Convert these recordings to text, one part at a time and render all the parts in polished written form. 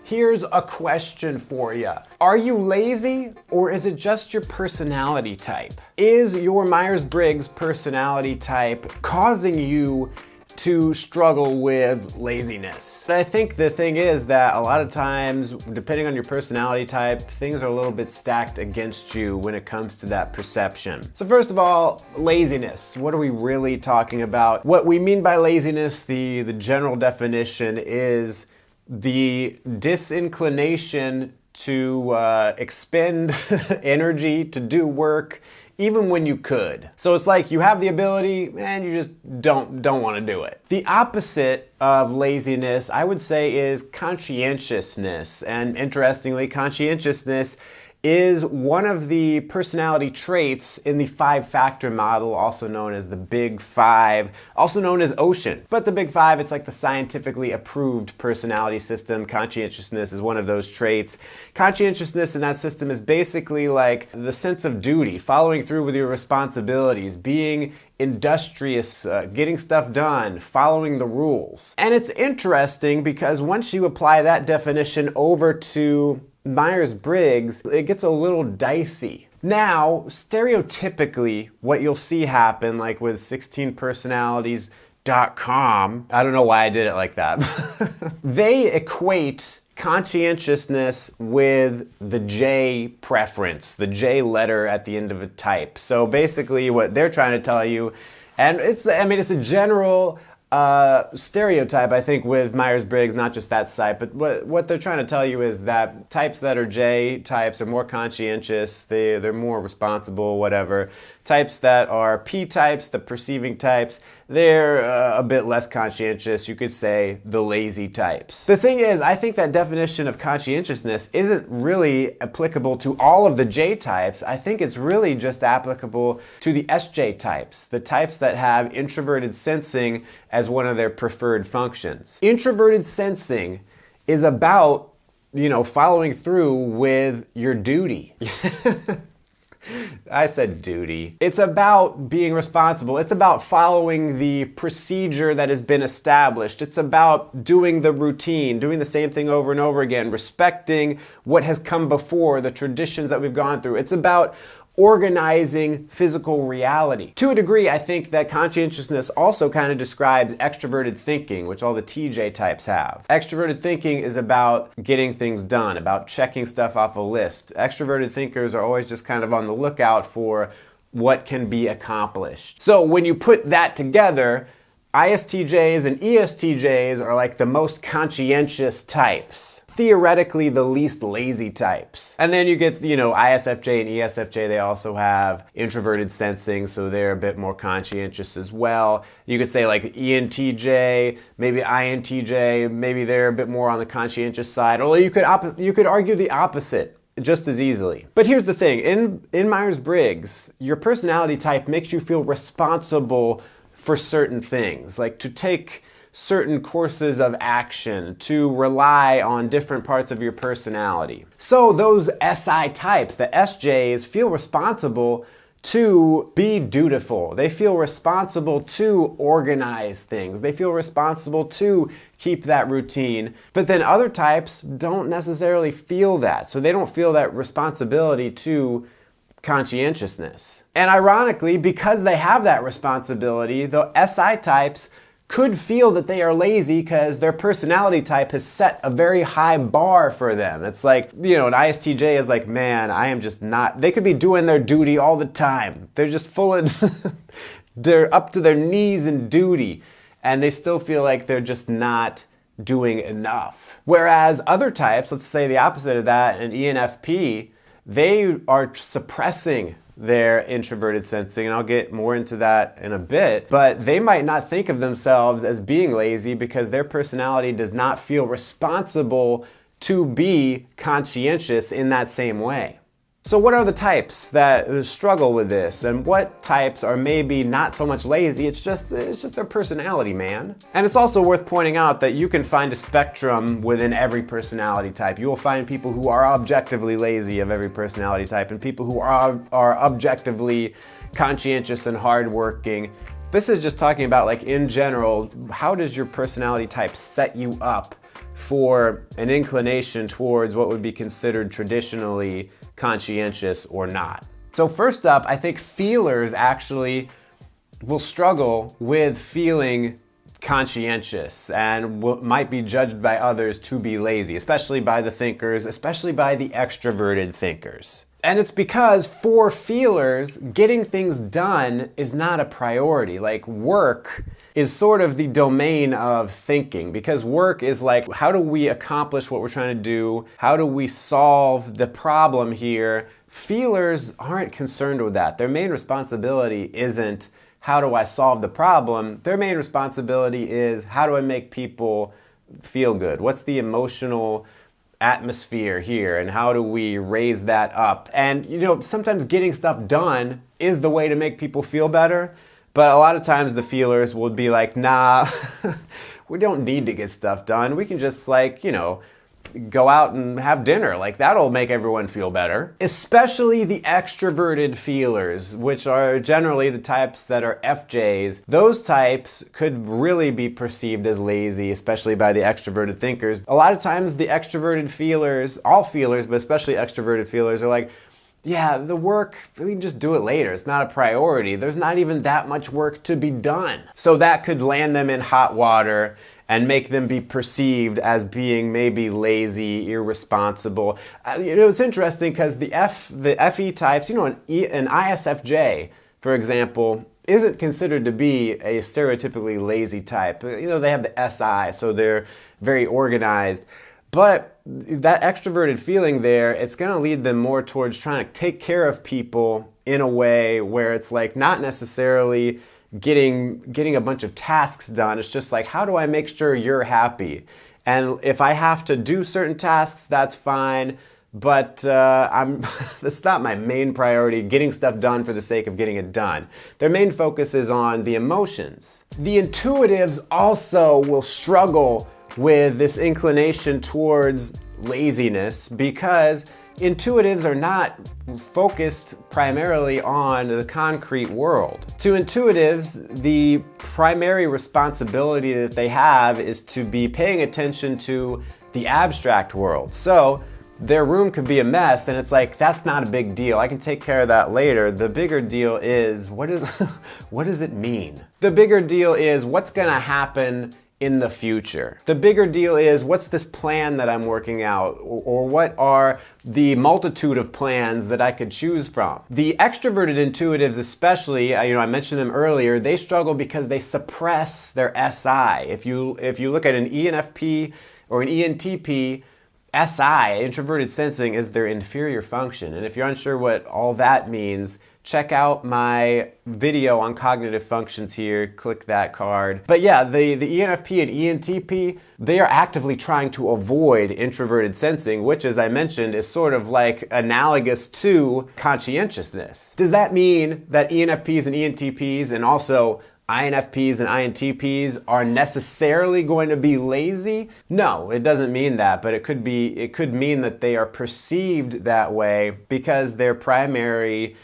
Here's a question for you. Are you lazy, or is it just your personality type? Is your Myers-Briggs personality type causing you to struggle with laziness? But I think the thing is that a lot of times, depending on your personality type, things are a little bit stacked against you when it comes to that perception. So first of all, laziness. What are we really talking about? What we mean by laziness, the general definition is the disinclination to expend energy to do work even when you could. So it's like you have the ability and you just don't want to do it. The opposite of laziness, I would say, is conscientiousness. And interestingly, conscientiousness is one of the personality traits in the 5-factor model, also known as the Big Five, also known as Ocean. But the Big Five, it's like the scientifically approved personality system. Conscientiousness is one of those traits. Conscientiousness in that system is basically like the sense of duty, following through with your responsibilities, being industrious, getting stuff done, following the rules. And it's interesting because once you apply that definition over to Myers-Briggs, it gets a little dicey. Now, stereotypically, what you'll see happen, like with 16personalities.com, I don't know why I did it like that. They equate conscientiousness with the J preference, the J letter at the end of a type. So basically what they're trying to tell you, and it's a general stereotype, I think, with Myers-Briggs, not just that type, but what they're trying to tell you is that types that are J types are more conscientious, they're more responsible, whatever. Types that are P types, the perceiving types, they're a bit less conscientious. You could say the lazy types. The thing is, I think that definition of conscientiousness isn't really applicable to all of the J types. I think it's really just applicable to the SJ types, the types that have introverted sensing as one of their preferred functions. Introverted sensing is about, following through with your duty. I said duty. It's about being responsible. It's about following the procedure that has been established. It's about doing the routine, doing the same thing over and over again, respecting what has come before, the traditions that we've gone through. It's about organizing physical reality. To a degree, I think that conscientiousness also kind of describes extroverted thinking, which all the TJ types have. Extroverted thinking is about getting things done, about checking stuff off a list. Extroverted thinkers are always just kind of on the lookout for what can be accomplished. So when you put that together, ISTJs and ESTJs are like the most conscientious types. Theoretically the least lazy types. And then you get, ISFJ and ESFJ, they also have introverted sensing, so they're a bit more conscientious as well. You could say like ENTJ, maybe INTJ, maybe they're a bit more on the conscientious side, or you could argue the opposite just as easily. But here's the thing, in Myers-Briggs, your personality type makes you feel responsible for certain things, like to take certain courses of action, to rely on different parts of your personality. So those SI types, the SJs, feel responsible to be dutiful. They feel responsible to organize things. They feel responsible to keep that routine. But then other types don't necessarily feel that. So they don't feel that responsibility to conscientiousness. And ironically, because they have that responsibility, the SI types could feel that they are lazy because their personality type has set a very high bar for them. It's like, an ISTJ is like, man, I am just not, they could be doing their duty all the time. They're just full of, they're up to their knees in duty, and they still feel like they're just not doing enough. Whereas other types, let's say the opposite of that, an ENFP, they are suppressing their introverted sensing, and I'll get more into that in a bit, but they might not think of themselves as being lazy because their personality does not feel responsible to be conscientious in that same way. So what are the types that struggle with this, and what types are maybe not so much lazy, it's just their personality, man. And it's also worth pointing out that you can find a spectrum within every personality type. You will find people who are objectively lazy of every personality type, and people who are objectively conscientious and hardworking. This is just talking about, like, in general, how does your personality type set you up for an inclination towards what would be considered traditionally conscientious or not. So first up, I think feelers actually will struggle with feeling conscientious and might be judged by others to be lazy, especially by the thinkers, especially by the extroverted thinkers. And it's because for feelers, getting things done is not a priority. Like work is sort of the domain of thinking, because work is like, how do we accomplish what we're trying to do? How do we solve the problem here? Feelers aren't concerned with that. Their main responsibility isn't how do I solve the problem? Their main responsibility is how do I make people feel good? What's the emotional atmosphere here, and how do we raise that up? And sometimes getting stuff done is the way to make people feel better, but a lot of times the feelers will be like, nah, we don't need to get stuff done. We can just go out and have dinner. Like, that'll make everyone feel better. Especially the extroverted feelers, which are generally the types that are FJs. Those types could really be perceived as lazy, especially by the extroverted thinkers. A lot of times the extroverted feelers, all feelers, but especially extroverted feelers, are like, yeah, the work, we can just do it later. It's not a priority. There's not even that much work to be done. So that could land them in hot water and make them be perceived as being maybe lazy, irresponsible. It's interesting because the FE types, an ISFJ, for example, isn't considered to be a stereotypically lazy type. They have the SI, so they're very organized. But that extroverted feeling there, it's going to lead them more towards trying to take care of people in a way where it's like not necessarily getting a bunch of tasks done. It's just like, how do I make sure you're happy? And if I have to do certain tasks, that's fine, but that's not my main priority, getting stuff done for the sake of getting it done. Their main focus is on the emotions. The intuitives also will struggle with this inclination towards laziness because intuitives are not focused primarily on the concrete world. To intuitives, the primary responsibility that they have is to be paying attention to the abstract world. So their room could be a mess and it's like, that's not a big deal. I can take care of that later. The bigger deal is, what does it mean? The bigger deal is what's gonna happen in the future. The bigger deal is what's this plan that I'm working out, or what are the multitude of plans that I could choose from. The extroverted intuitives especially, I mentioned them earlier, they struggle because they suppress their SI. If you look at an ENFP or an ENTP, SI, introverted sensing, is their inferior function. And if you're unsure what all that means, check out my video on cognitive functions here, click that card. But yeah, the ENFP and ENTP, they are actively trying to avoid introverted sensing, which, as I mentioned, is sort of like analogous to conscientiousness. Does that mean that ENFPs and ENTPs and also INFPs and INTPs are necessarily going to be lazy? No, it doesn't mean that, but it could mean that they are perceived that way because their primary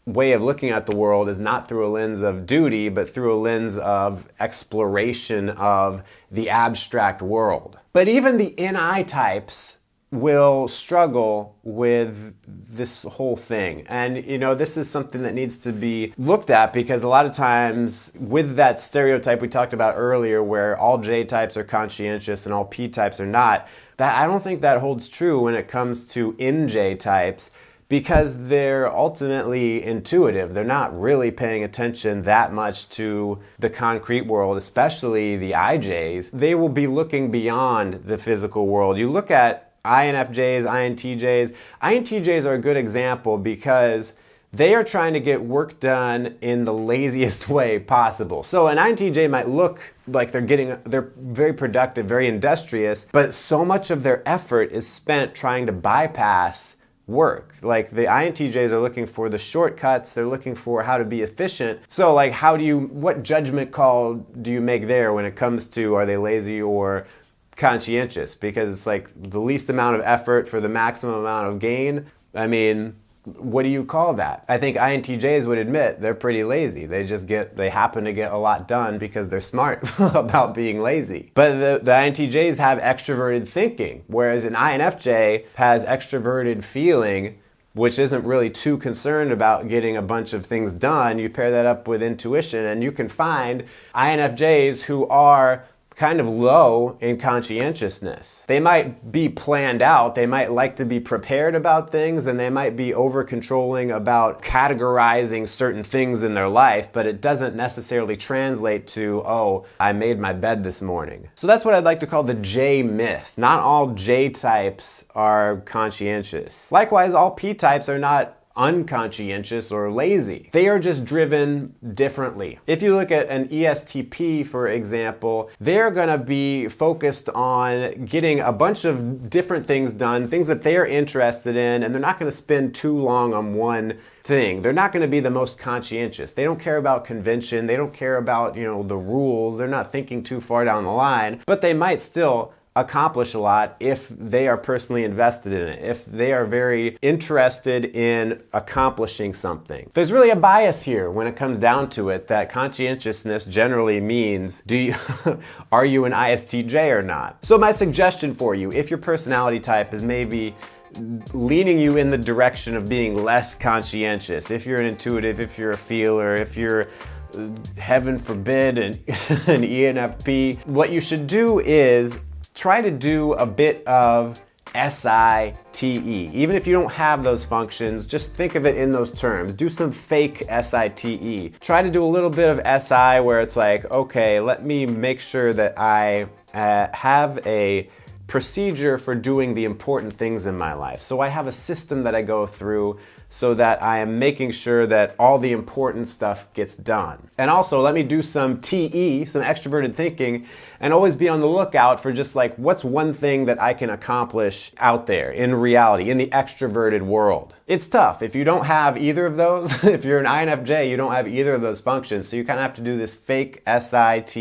way of looking at the world is not through a lens of duty, but through a lens of exploration of the abstract world. But even the NI types will struggle with this whole thing. And this is something that needs to be looked at because a lot of times with that stereotype we talked about earlier where all J types are conscientious and all P types are not, that I don't think that holds true when it comes to NJ types, because they're ultimately intuitive. They're not really paying attention that much to the concrete world, especially the IJs. They will be looking beyond the physical world. You look at INFJs, INTJs. INTJs are a good example because they are trying to get work done in the laziest way possible. So an INTJ might look like they're very productive, very industrious, but so much of their effort is spent trying to bypass work. Like the INTJs are looking for the shortcuts, they're looking for how to be efficient. So like what judgment call do you make there when it comes to are they lazy or conscientious? Because it's like the least amount of effort for the maximum amount of gain. I mean, what do you call that? I think INTJs would admit they're pretty lazy. They happen to get a lot done because they're smart about being lazy. But the INTJs have extroverted thinking, whereas an INFJ has extroverted feeling, which isn't really too concerned about getting a bunch of things done. You pair that up with intuition, and you can find INFJs who are kind of low in conscientiousness. They might be planned out, they might like to be prepared about things, and they might be over-controlling about categorizing certain things in their life, but it doesn't necessarily translate to, oh, I made my bed this morning. So that's what I'd like to call the J myth. Not all J types are conscientious. Likewise, all P types are not unconscientious or lazy. They are just driven differently. If you look at an ESTP, for example, they're gonna be focused on getting a bunch of different things done, things that they're interested in, and they're not gonna spend too long on one thing. They're not going to be the most conscientious. They don't care about convention. They don't care about, the rules. They're not thinking too far down the line, but they might still accomplish a lot if they are personally invested in it, if they are very interested in accomplishing something. There's really a bias here when it comes down to it that conscientiousness generally means, are you an ISTJ or not? So my suggestion for you, if your personality type is maybe leaning you in the direction of being less conscientious, if you're an intuitive, if you're a feeler, if you're heaven forbid an ENFP, what you should do is try to do a bit of SITE. Even if you don't have those functions, just think of it in those terms. Do some fake SITE. Try to do a little bit of SI where it's like, okay, let me make sure that I have a procedure for doing the important things in my life. So I have a system that I go through so that I am making sure that all the important stuff gets done. And also, let me do some TE, some extroverted thinking, and always be on the lookout for just like, what's one thing that I can accomplish out there in reality, in the extroverted world. It's tough. If you don't have either of those, if you're an INFJ, you don't have either of those functions, so you kind of have to do this fake SITE.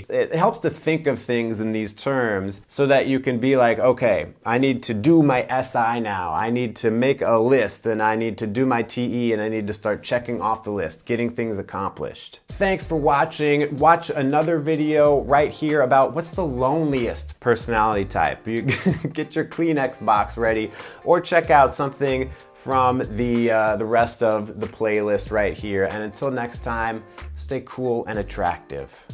It helps to think of things in these terms so that you can be like, okay, I need to do my SI now. I need to make a list, and I need to do my TE, and I need to start checking off the list, getting things accomplished. Thanks for watching. Watch another video right here about what's the loneliest personality type. You get your Kleenex box ready, or check out something from the rest of the playlist right here. And until next time, stay cool and attractive.